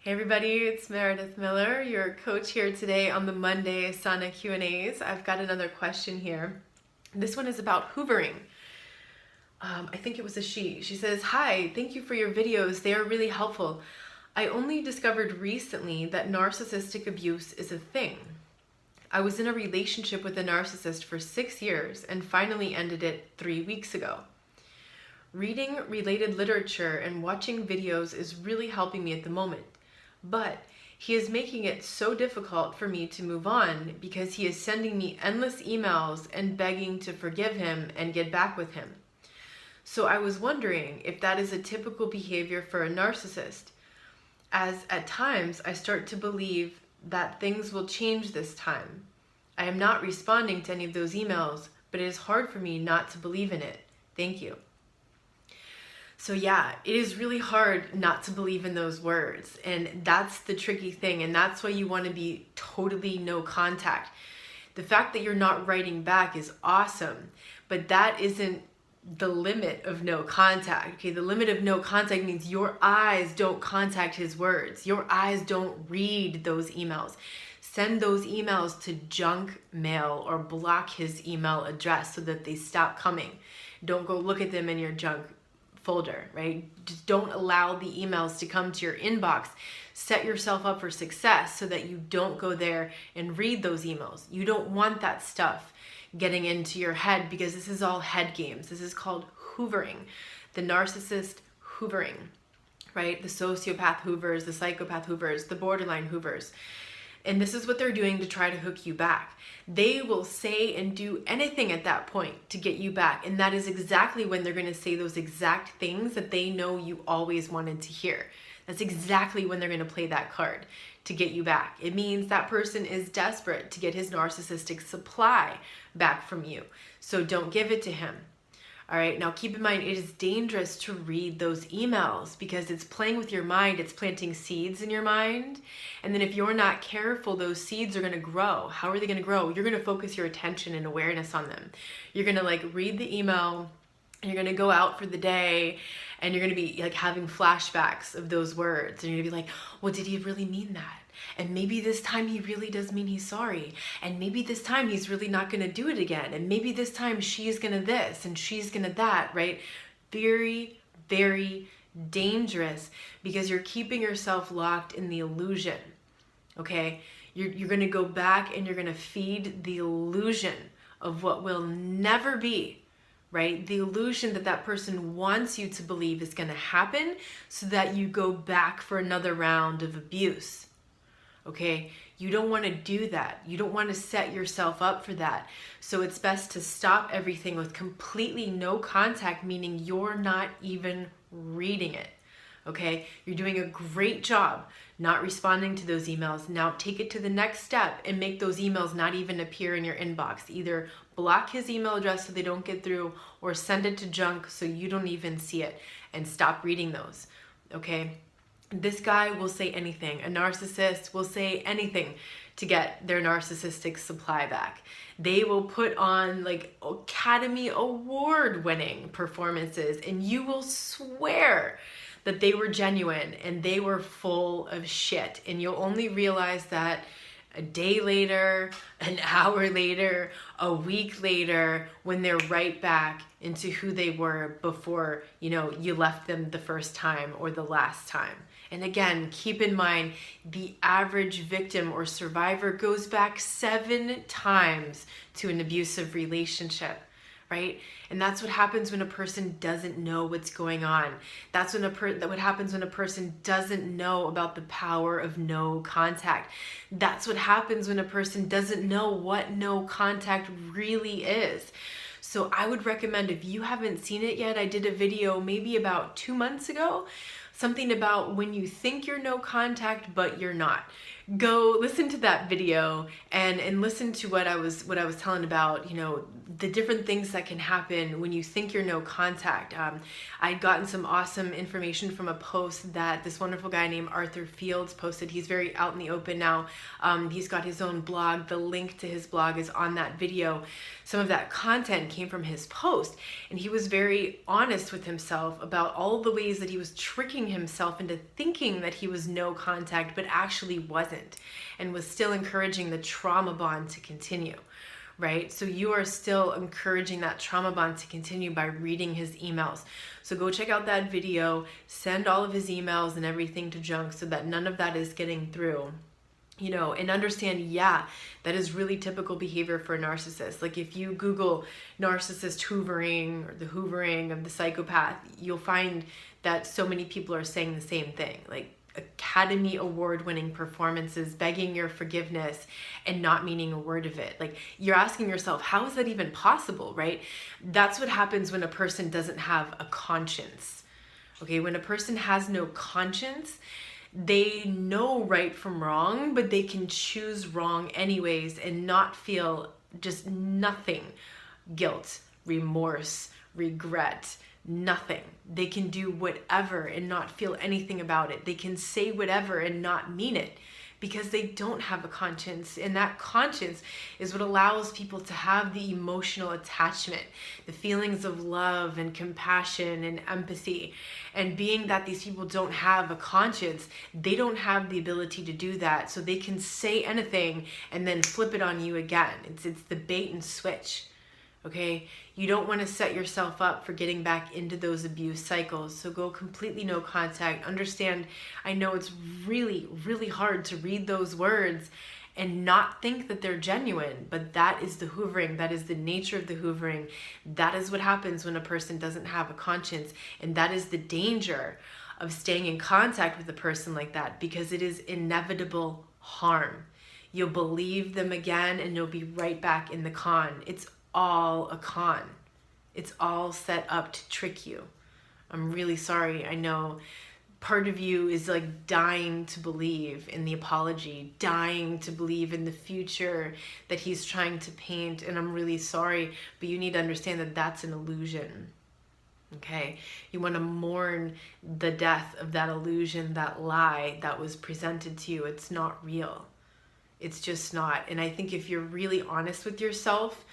Hey everybody, it's Meredith Miller, your coach here today on the Monday Asana Q&As. I've got another question here. This one is about hoovering. I think it was a she. She says, "Hi, thank you for your videos. They are really helpful. I only discovered recently that narcissistic abuse is a thing. I was in a relationship with a narcissist for 6 years and finally ended it 3 weeks ago. Reading related literature and watching videos is really helping me at the moment. But he is making it so difficult for me to move on because he is sending me endless emails and begging to forgive him and get back with him. So I was wondering if that is a typical behavior for a narcissist, as at times I start to believe that things will change this time. I am not responding to any of those emails, but it is hard for me not to believe in it. Thank you." So yeah, it is really hard not to believe in those words, and that's the tricky thing, and that's why you want to be totally no contact. The fact that you're not writing back is awesome, but that isn't the limit of no contact. Okay, the limit of no contact means your eyes don't contact his words. Your eyes don't read those emails. Send those emails to junk mail or block his email address so that they stop coming. Don't go look at them in your junk folder, right? Just don't allow the emails to come to your inbox. Set yourself up for success so that you don't go there and read those emails. You don't want that stuff getting into your head because this is all head games. This is called hoovering. The narcissist hoovering, right? The sociopath hoovers, the psychopath hoovers, the borderline hoovers. And this is what they're doing to try to hook you back. They will say and do anything at that point to get you back. And that is exactly when they're going to say those exact things that they know you always wanted to hear. That's exactly when they're going to play that card to get you back. It means that person is desperate to get his narcissistic supply back from you. So don't give it to him. All right, now keep in mind, it is dangerous to read those emails because it's playing with your mind. It's planting seeds in your mind. And then if you're not careful, those seeds are going to grow. How are they going to grow? You're going to focus your attention and awareness on them. You're going to read the email, and you're going to go out for the day, and you're going to be having flashbacks of those words. And you're going to be like, well, did he really mean that? And maybe this time he really does mean he's sorry. And maybe this time he's really not going to do it again. And maybe this time she's going to this and she's going to that, right? Very, very dangerous because you're keeping yourself locked in the illusion, okay? You're going to go back and you're going to feed the illusion of what will never be, right? The illusion that that person wants you to believe is going to happen so that you go back for another round of abuse. Okay, you don't want to do that. You don't want to set yourself up for that. So it's best to stop everything with completely no contact, meaning you're not even reading it. Okay, you're doing a great job not responding to those emails. Now take it to the next step and make those emails not even appear in your inbox. Either block his email address so they don't get through, or send it to junk so you don't even see it, and stop reading those. Okay. This guy will say anything. A narcissist will say anything to get their narcissistic supply back. They will put on Academy Award winning performances, and you will swear that they were genuine and they were full of shit. And you'll only realize that a day later, an hour later, a week later, when they're right back into who they were before, you left them the first time or the last time. And again, keep in mind, the average victim or survivor goes back 7 times to an abusive relationship, right? And that's what happens when a person doesn't know what's going on. That's what happens when a person doesn't know about the power of no contact. That's what happens when a person doesn't know what no contact really is. So I would recommend, if you haven't seen it yet, I did a video maybe about 2 months ago, something about when you think you're no contact, but you're not. Go listen to that video and listen to what I was telling about, the different things that can happen when you think you're no contact. I'd gotten some awesome information from a post that this wonderful guy named Arthur Fields posted. He's very out in the open now. He's got his own blog. The link to his blog is on that video. Some of that content came from his post, and he was very honest with himself about all the ways that he was tricking tricking himself into thinking that he was no contact, but actually wasn't, and was still encouraging the trauma bond to continue, right? So you are still encouraging that trauma bond to continue by reading his emails. So go check out that video, send all of his emails and everything to junk so that none of that is getting through. And understand, yeah, that is really typical behavior for a narcissist. Like if you Google narcissist hoovering or the hoovering of the psychopath, you'll find that so many people are saying the same thing. Like Academy Award-winning performances, begging your forgiveness and not meaning a word of it. Like you're asking yourself, how is that even possible, right? That's what happens when a person doesn't have a conscience. Okay, when a person has no conscience, they know right from wrong, but they can choose wrong anyways and not feel just nothing. Guilt, remorse, regret, nothing. They can do whatever and not feel anything about it. They can say whatever and not mean it because they don't have a conscience. And that conscience is what allows people to have the emotional attachment, the feelings of love and compassion and empathy. And being that these people don't have a conscience, they don't have the ability to do that. So they can say anything and then flip it on you again. It's the bait and switch. Okay, you don't want to set yourself up for getting back into those abuse cycles. So go completely no contact. Understand, I know it's really, really hard to read those words and not think that they're genuine, but that is the hoovering. That is the nature of the hoovering. That is what happens when a person doesn't have a conscience. And that is the danger of staying in contact with a person like that, because it is inevitable harm. You'll believe them again and you'll be right back in the con. It's all a con. It's all set up to trick you. I'm really sorry. I know part of you is like dying to believe in the apology, dying to believe in the future that he's trying to paint. And I'm really sorry, but you need to understand that that's an illusion. Okay? You want to mourn the death of that illusion, that lie that was presented to you. It's not real. It's just not. And I think if you're really honest with yourself,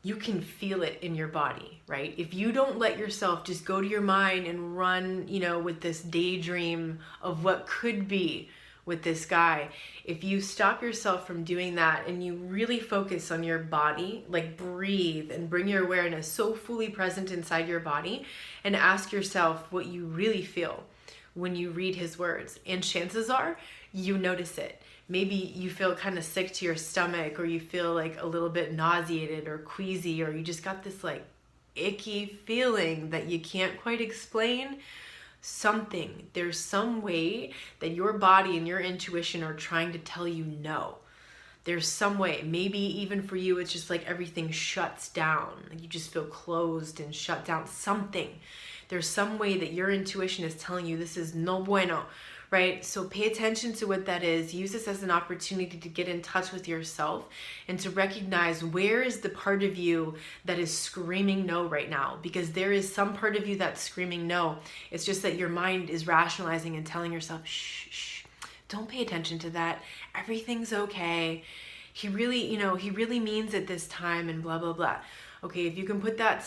you can feel it in your body, right? If you don't let yourself just go to your mind and run, with this daydream of what could be with this guy, if you stop yourself from doing that and you really focus on your body, like breathe and bring your awareness so fully present inside your body and ask yourself what you really feel when you read his words, and chances are you notice it. Maybe you feel kind of sick to your stomach, or you feel like a little bit nauseated or queasy, or you just got this like icky feeling that you can't quite explain. There's some way that your body and your intuition are trying to tell you no. There's some way, maybe even for you, it's just like everything shuts down. Like you just feel closed and shut down. There's some way that your intuition is telling you this is no bueno. Right? So pay attention to what that is. Use this as an opportunity to get in touch with yourself and to recognize where is the part of you that is screaming no right now. Because there is some part of you that's screaming no. It's just that your mind is rationalizing and telling yourself, shh, don't pay attention to that. Everything's okay. He really means it this time and blah, blah, blah. Okay, if you can put that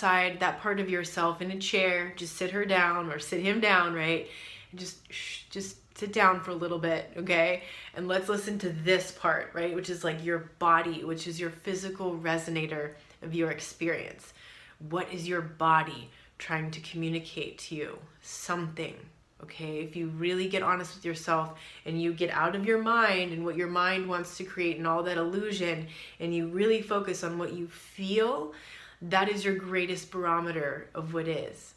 part of yourself in a chair, just sit her down or sit him down, right? And just sit down for a little bit, okay? And let's listen to this part, right? Which is like your body, which is your physical resonator of your experience. What is your body trying to communicate to you? Something, okay? If you really get honest with yourself and you get out of your mind and what your mind wants to create and all that illusion, and you really focus on what you feel, that is your greatest barometer of what is.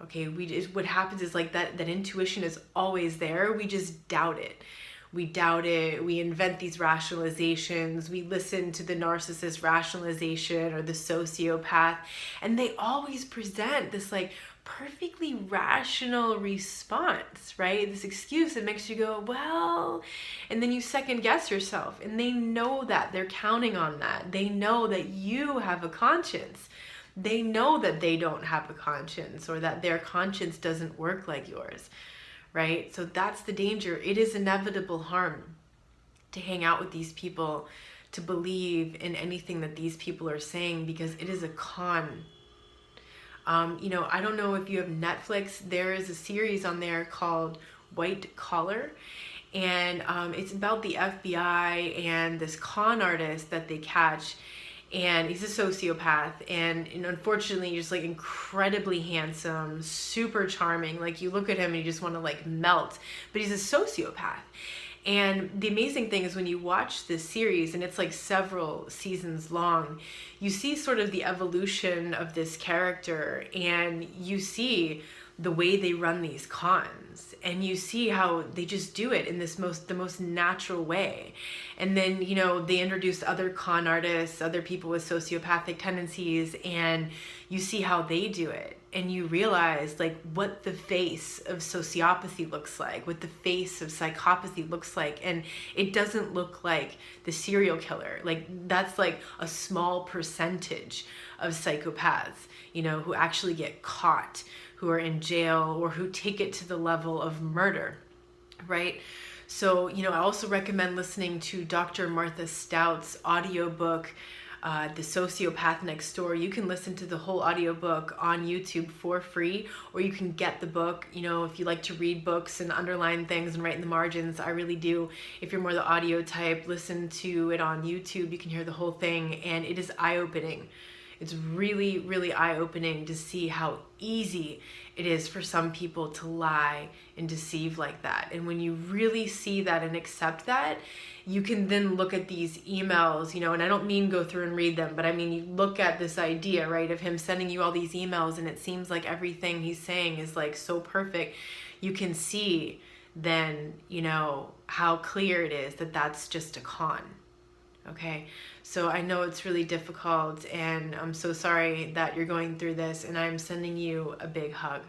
Okay, what happens is like that intuition is always there. We just doubt it. We invent these rationalizations. We listen to the narcissist rationalization or the sociopath, and they always present this like perfectly rational response, right? This excuse that makes you go, well, and then you second guess yourself, and they know that. They're counting on that. They know that you have a conscience. They know that they don't have a conscience, or that their conscience doesn't work like yours, right? So that's the danger. It is inevitable harm to hang out with these people, to believe in anything that these people are saying, because it is a con. I don't know if you have Netflix. There is a series on there called White Collar, and it's about the FBI and this con artist that they catch, and he's a sociopath, and unfortunately he's just like incredibly handsome, super charming. Like, you look at him and you just want to like melt, but he's a sociopath. And the amazing thing is, when you watch this series, and it's like several seasons long, you see sort of the evolution of this character, and you see the way they run these cons, and you see how they just do it in the most natural way. And then they introduce other con artists, other people with sociopathic tendencies, and you see how they do it, and you realize like what the face of sociopathy looks like, what the face of psychopathy looks like. And it doesn't look like the serial killer. Like, that's like a small percentage of psychopaths who actually get caught, who are in jail, or who take it to the level of murder, right? So, I also recommend listening to Dr. Martha Stout's audiobook, The Sociopath Next Door. You can listen to the whole audiobook on YouTube for free, or you can get the book. If you like to read books and underline things and write in the margins, I really do. If you're more the audio type, listen to it on YouTube. You can hear the whole thing, and it is eye-opening. It's really, really eye-opening to see how easy it is for some people to lie and deceive like that. And when you really see that and accept that, you can then look at these emails, and I don't mean go through and read them, but I mean, you look at this idea, right, of him sending you all these emails, and it seems like everything he's saying is like so perfect. You can see then, how clear it is that that's just a con. Okay, so I know it's really difficult, and I'm so sorry that you're going through this, and I'm sending you a big hug.